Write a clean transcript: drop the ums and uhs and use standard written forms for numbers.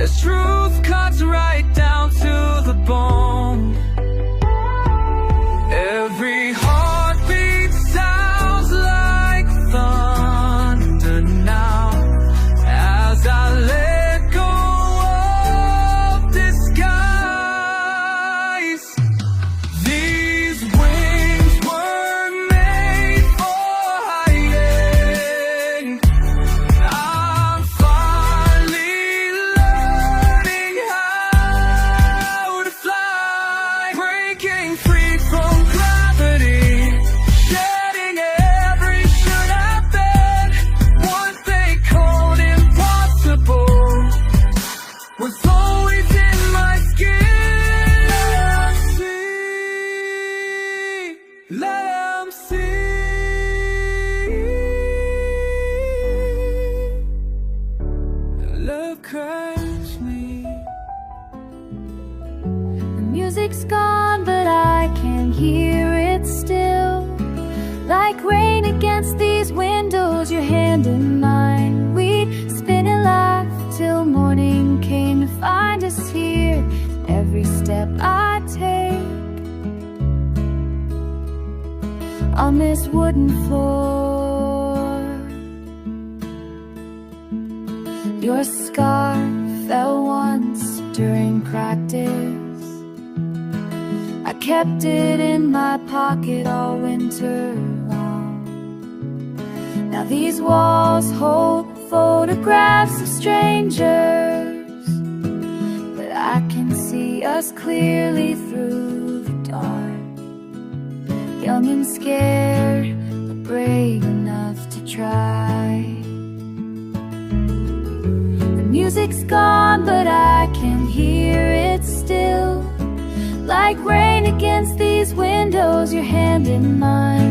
There's truth cut right down to the bone. Every heartbeat sounds like thunder now, as I let go of disguise. These wings were made for hiding. I'm finally learning how to fly, breaking free from gravity, shedding every should have been. What they called impossible was always in my skin. Let 'em see. Love crushed me. The music's gone, but I can hear it still. Like rain against these windows, your hand in mine. We'd spin and laugh till morning came to find us here. Every step I take on this wooden floor, your scar fell once during practice. I kept it in my pocket all winter long. Now these walls hold photographs of strangers, but I can see us clearly through the dark. Young and scared, but brave enough to try. The music's gone, but I can hear it still. Like rain against these windows, your hand in mine.